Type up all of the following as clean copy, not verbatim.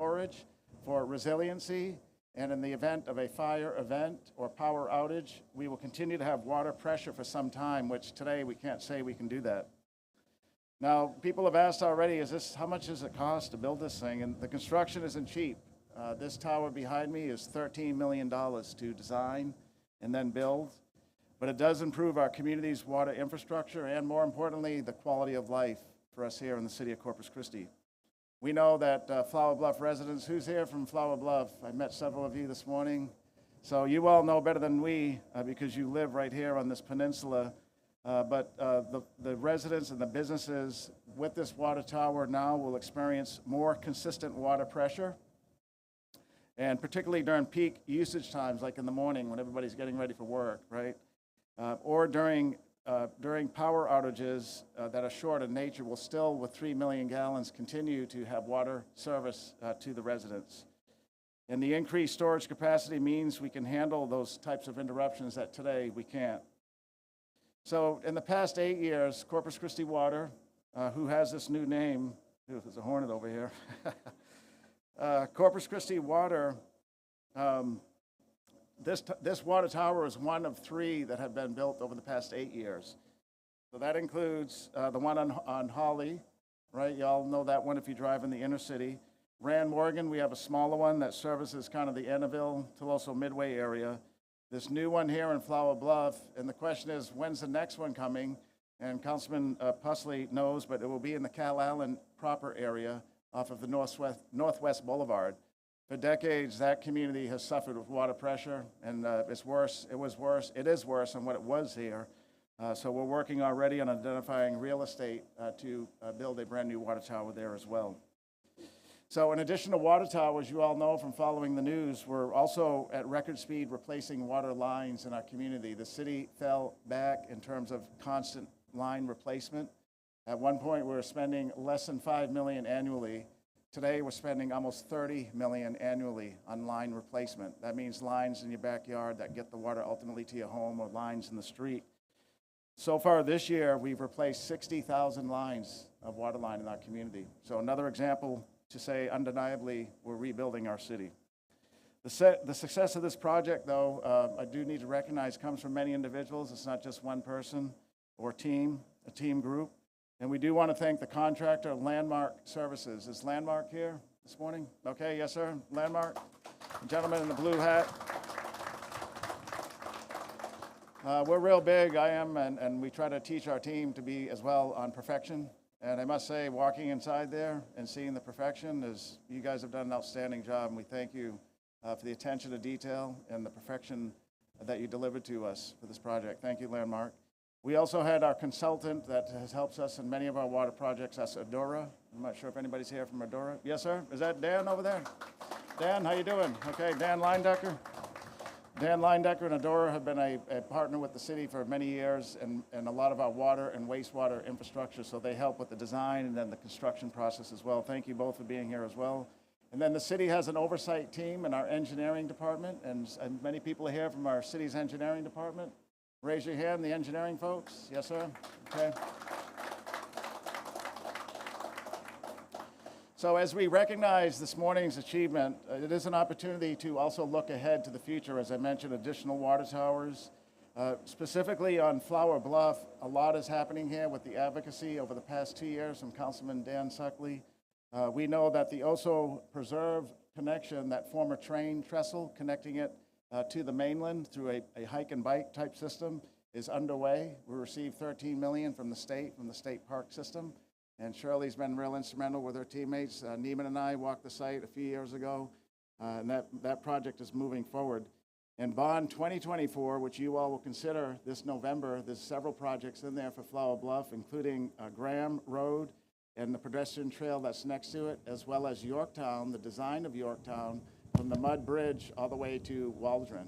storage for resiliency, and in the event of a fire event or power outage, we will continue to have water pressure for some time, which today we can't say we can do that. Now, people have asked already, how much does it cost to build this thing? And the construction isn't cheap. This tower behind me is $13 million to design and then build. But it does improve our community's water infrastructure and, more importantly, the quality of life for us here in the city of Corpus Christi. We know that Flower Bluff residents, who's here from Flower Bluff? I met several of you this morning. So you all know better than we because you live right here on this peninsula. But the residents and the businesses with this water tower now will experience more consistent water pressure. And particularly during peak usage times, like in the morning when everybody's getting ready for work, right? Or during power outages that are short in nature, will still, with 3 million gallons, continue to have water service to the residents. And the increased storage capacity means we can handle those types of interruptions that today we can't. So in the past 8 years, Corpus Christi Water, who has this new name, there's a hornet over here, Corpus Christi Water, this water tower is one of 3 that have been built over the past 8 years. So that includes the one on Holly, right? Y'all know that one if you drive in the inner city. Rand Morgan, we have a smaller one that services kind of the Annabelle, Toloso Midway area. This new one here in Flower Bluff, and the question is, when's the next one coming? And Councilman Pusley knows, but it will be in the Cal Allen proper area off of the Northwest Boulevard. For decades, that community has suffered with water pressure, and it is worse than what it was here. So we're working already on identifying real estate to build a brand new water tower there as well. So in addition to water towers, you all know from following the news, we're also at record speed replacing water lines in our community. The city fell back in terms of constant line replacement. At one point, we were spending less than $5 million annually. Today, we're spending almost $30 million annually on line replacement. That means lines in your backyard that get the water ultimately to your home, or lines in the street. So far this year, we've replaced 60,000 lines of water line in our community. So another example to say, undeniably, we're rebuilding our city. The success of this project, though, I do need to recognize, comes from many individuals. It's not just one person or a team group. And we do want to thank the contractor, Landmark Services. Is Landmark here this morning? Okay, yes, sir. Landmark. The gentleman in the blue hat. We're real big, I am, and we try to teach our team to be as well on perfection. And I must say, walking inside there and seeing the perfection is, you guys have done an outstanding job, and we thank you for the attention to detail and the perfection that you delivered to us for this project. Thank you, Landmark. We also had our consultant that has helped us in many of our water projects, that's Adora. I'm not sure if anybody's here from Adora. Yes, sir? Is that Dan over there? Dan, how you doing? Okay, Dan Leindecker. Dan Leindecker and Adora have been a partner with the city for many years and a lot of our water and wastewater infrastructure, so they help with the design and then the construction process as well. Thank you both for being here as well. And then the city has an oversight team in our engineering department, and many people are here from our city's engineering department. Raise your hand, the engineering folks. Yes, sir? Okay. So as we recognize this morning's achievement, it is an opportunity to also look ahead to the future. As I mentioned, additional water towers. Specifically on Flower Bluff, a lot is happening here with the advocacy over the past 2 years from Councilman Dan Suckley. We know that the Oso Preserve connection, that former train trestle connecting it to the mainland through a hike and bike type system, is underway. We received $13 million from the state park system. And Shirley's been real instrumental with her teammates. Neiman and I walked the site a few years ago, and that project is moving forward. And Bond 2024, which you all will consider this November, there's several projects in there for Flower Bluff, including Graham Road and the pedestrian trail that's next to it, as well as Yorktown, the design of Yorktown, from the Mud Bridge all the way to Waldron.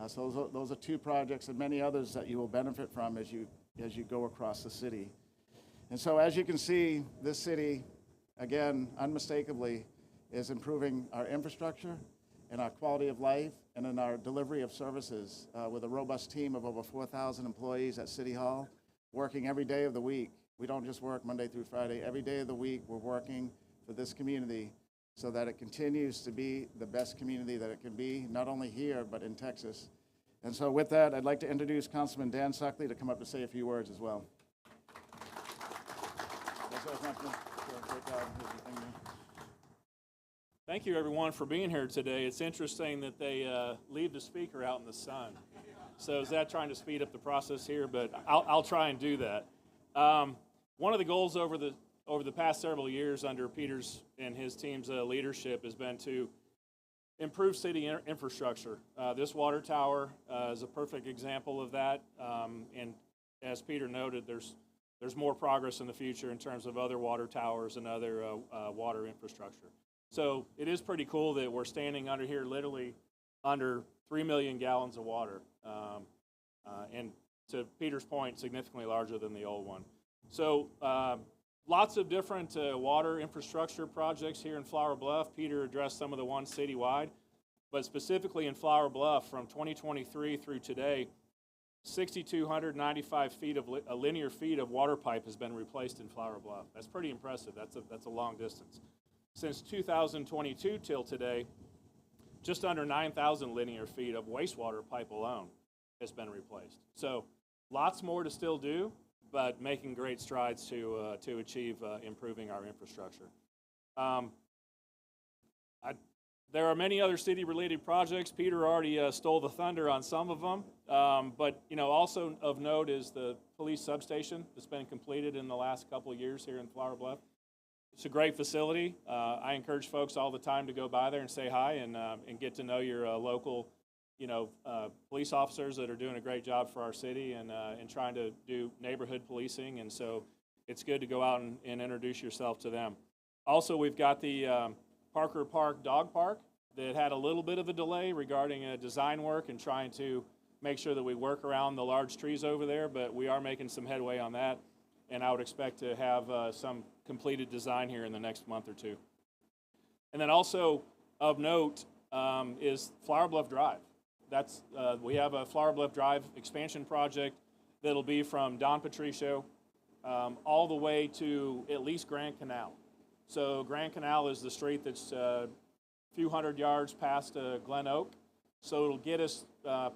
So those are 2 projects and many others that you will benefit from as you go across the city. And so as you can see, this city, again, unmistakably, is improving our infrastructure and our quality of life and in our delivery of services with a robust team of over 4,000 employees at City Hall, working every day of the week. We don't just work Monday through Friday. Every day of the week, we're working for this community so that it continues to be the best community that it can be, not only here, but in Texas. And so with that, I'd like to introduce Councilman Dan Suckley to come up to say a few words as well. Thank you, everyone, for being here today. It's interesting that they leave the speaker out in the sun. So is that trying to speed up the process here? But I'll try and do that. One of the goals over the past several years under Peter's and his team's leadership has been to improve city infrastructure. This water tower is a perfect example of that. And as Peter noted, there's more progress in the future in terms of other water towers and other water infrastructure. So it is pretty cool that we're standing under here literally under 3 million gallons of water. And to Peter's point, significantly larger than the old one. So lots of different water infrastructure projects here in Flower Bluff. Peter addressed some of the ones citywide, but specifically in Flower Bluff from 2023 through today, 6,295 feet of linear feet of water pipe has been replaced in Flower Bluff. That's pretty impressive. That's a long distance. Since 2022 till today, just under 9,000 linear feet of wastewater pipe alone has been replaced. So lots more to still do, but making great strides to achieve improving our infrastructure. There are many other city-related projects. Peter already stole the thunder on some of them, but also of note is the police substation that's been completed in the last couple of years here in Flower Bluff. It's a great facility. I encourage folks all the time to go by there and say hi and get to know your local, police officers that are doing a great job for our city and trying to do neighborhood policing. And so it's good to go out and introduce yourself to them. Also, we've got the Parker Park Dog Park that had a little bit of a delay regarding design work and trying to make sure that we work around the large trees over there, but we are making some headway on that. And I would expect to have some completed design here in the next month or two. And then also of note is Flower Bluff Drive. We have a Flower Bluff Drive expansion project that'll be from Don Patricio all the way to at least Grand Canal. So Grand Canal is the street that's a few hundred yards past Glen Oak. So it'll get us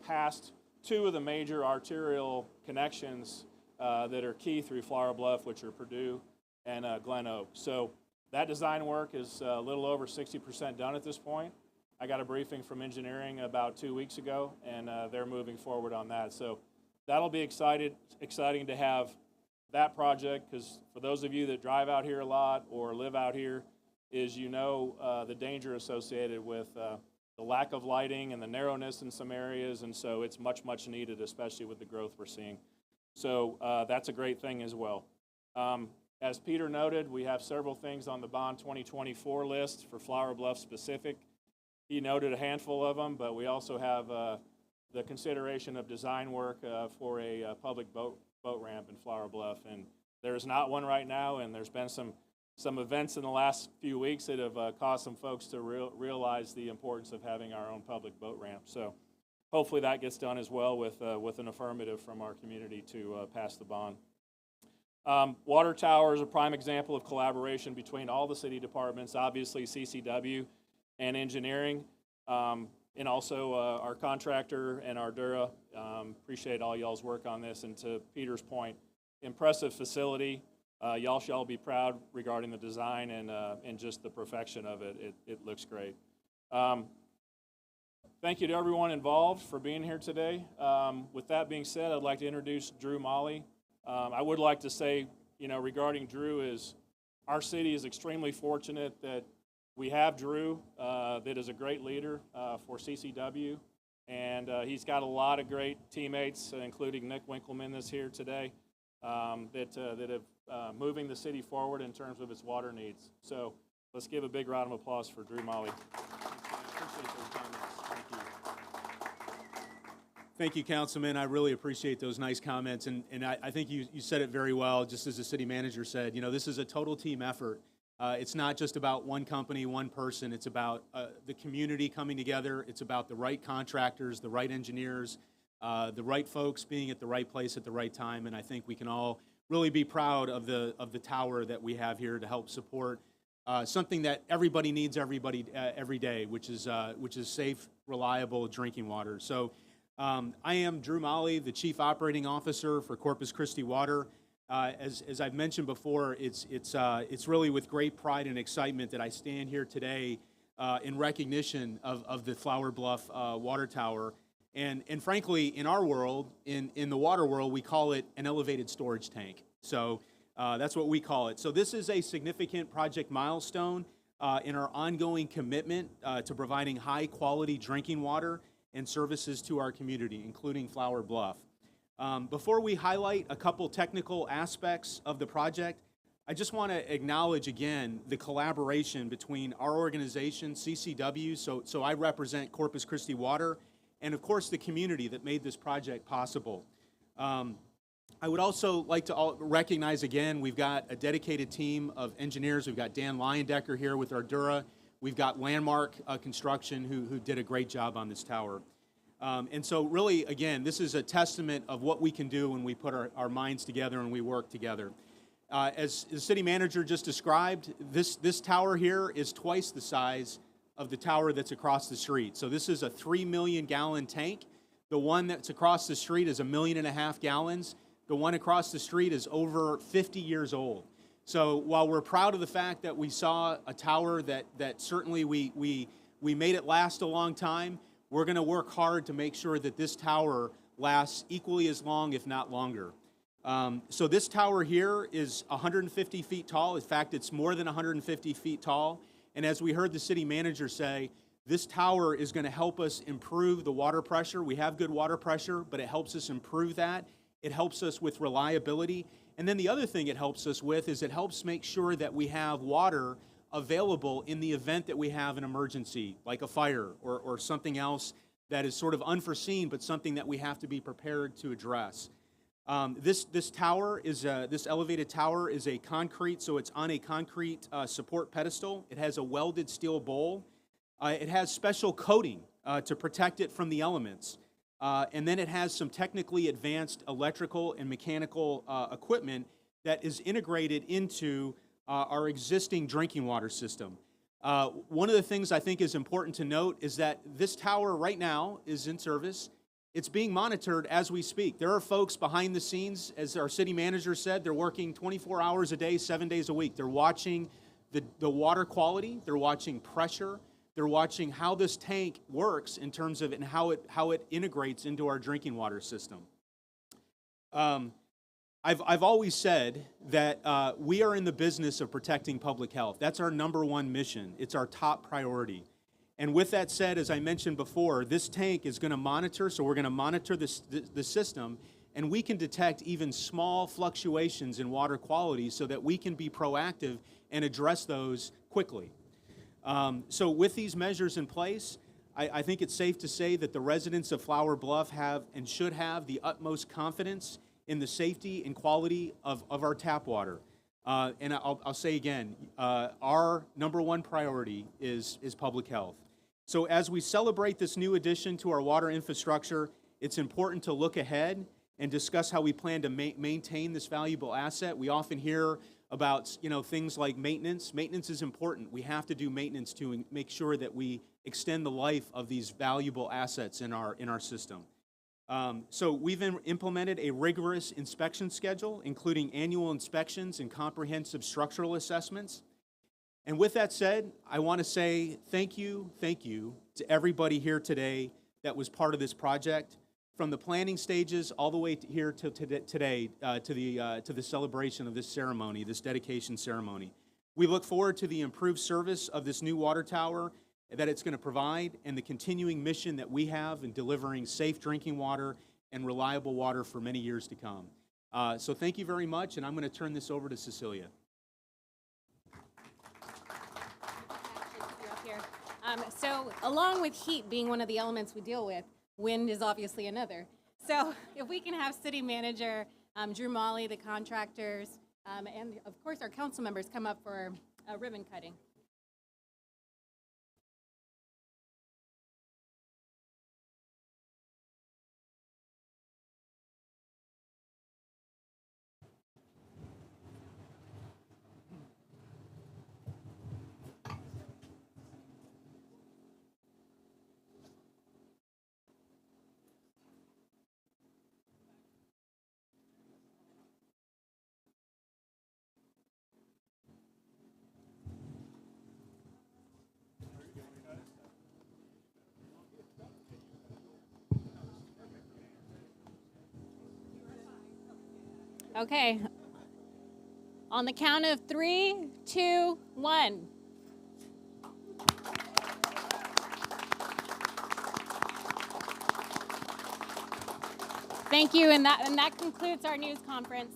past two of the major arterial connections that are key through Flower Bluff, which are Purdue and Glen Oak. So that design work is a little over 60% done at this point. I got a briefing from engineering about 2 weeks ago, and they're moving forward on that. So that'll be exciting to have that project, because for those of you that drive out here a lot or live out here, the danger associated with the lack of lighting and the narrowness in some areas, and so it's much, much needed, especially with the growth we're seeing. So that's a great thing as well. As Peter noted, we have several things on the Bond 2024 list for Flower Bluff specific. He noted a handful of them, but we also have the consideration of design work for a public boat ramp in Flower Bluff. And there's not one right now, and there's been some events in the last few weeks that have caused some folks to realize the importance of having our own public boat ramp. So hopefully that gets done as well with an affirmative from our community to pass the bond. Water tower is a prime example of collaboration between all the city departments, obviously CCW and engineering, and also our contractor and our Dura. Appreciate all y'all's work on this. And to Peter's point, impressive facility. Y'all shall be proud regarding the design and just the perfection of it. It looks great. Thank you to everyone involved for being here today. With that being said, I'd like to introduce Drew Molly. I would like to say, regarding Drew, is our city is extremely fortunate that we have Drew, that is a great leader for CCW, and he's got a lot of great teammates, including Nick Winkleman that's here today, that have moving the city forward in terms of its water needs. So let's give a big round of applause for Drew Molly. Thank you, Councilman. I really appreciate those nice comments, and I think you said it very well, just as the city manager said. This is a total team effort. It's not just about one company, one person. It's about the community coming together. It's about the right contractors, the right engineers, the right folks being at the right place at the right time, and I think we can all really be proud of the tower that we have here to help support something that everybody needs every day, which is safe, reliable drinking water. So I am Drew Molly, the Chief Operating Officer for Corpus Christi Water. As I've mentioned before, it's really with great pride and excitement that I stand here today in recognition of the Flower Bluff water tower. And frankly, in our world, in the water world, we call it an elevated storage tank. So that's what we call it. So this is a significant project milestone in our ongoing commitment to providing high-quality drinking water and services to our community, including Flower Bluff. Before we highlight a couple technical aspects of the project, I just want to acknowledge again the collaboration between our organization, CCW, so I represent Corpus Christi Water, and of course the community that made this project possible. I would also like to recognize again, we've got a dedicated team of engineers. We've got Dan Leyendecker here with Ardura. We've got Landmark Construction who did a great job on this tower. And so really, again, this is a testament of what we can do when we put our minds together and we work together. As the city manager just described, this tower here is twice the size of the tower that's across the street. So this is a 3 million gallon tank. The one that's across the street is 1.5 million gallons. The one across the street is over 50 years old. So while we're proud of the fact that we saw a tower that certainly we made it last a long time, we're going to work hard to make sure that this tower lasts equally as long, if not longer. So this tower here is 150 feet tall. In fact, it's more than 150 feet tall. And as we heard the city manager say, this tower is going to help us improve the water pressure. We have good water pressure, but it helps us improve that. It helps us with reliability. And then the other thing it helps us with is it helps make sure that we have water available in the event that we have an emergency, like a fire or something else that is sort of unforeseen, but something that we have to be prepared to address. This elevated tower is a concrete, so it's on a concrete support pedestal. It has a welded steel bowl. It has special coating to protect it from the elements. And then it has some technically advanced electrical and mechanical equipment that is integrated into our existing drinking water system. One of the things I think is important to note is that this tower right now is in service. It's being monitored as we speak. There are folks behind the scenes, as our city manager said, they're working 24 hours a day, 7 days a week. They're watching the water quality, they're watching pressure, they're watching how this tank works in terms of and how it integrates into our drinking water system. I've always said that we are in the business of protecting public health. That's our #1 mission. It's our top priority. And with that said, as I mentioned before, this tank is going to monitor, so we're going to monitor the system, and we can detect even small fluctuations in water quality so that we can be proactive and address those quickly. So with these measures in place, I think it's safe to say that the residents of Flower Bluff have and should have the utmost confidence in the safety and quality of our tap water. And I'll say again, our #1 priority is public health. So as we celebrate this new addition to our water infrastructure, it's important to look ahead and discuss how we plan to maintain this valuable asset. We often hear about things like maintenance. Maintenance is important. We have to do maintenance to make sure that we extend the life of these valuable assets in our system. So we've implemented a rigorous inspection schedule, including annual inspections and comprehensive structural assessments. And with that said, I want to say thank you to everybody here today that was part of this project, from the planning stages all the way here to today, to the celebration of this ceremony, this dedication ceremony. We look forward to the improved service of this new water tower that it's going to provide, and the continuing mission that we have in delivering safe drinking water and reliable water for many years to come. So thank you very much, and I'm going to turn this over to Cecilia. So along with heat being one of the elements we deal with, wind is obviously another. So if we can have City Manager Drew Molly, the contractors, and of course our council members come up for a ribbon cutting. Okay. On the count of 3, 2, 1. Thank you, and that concludes our news conference.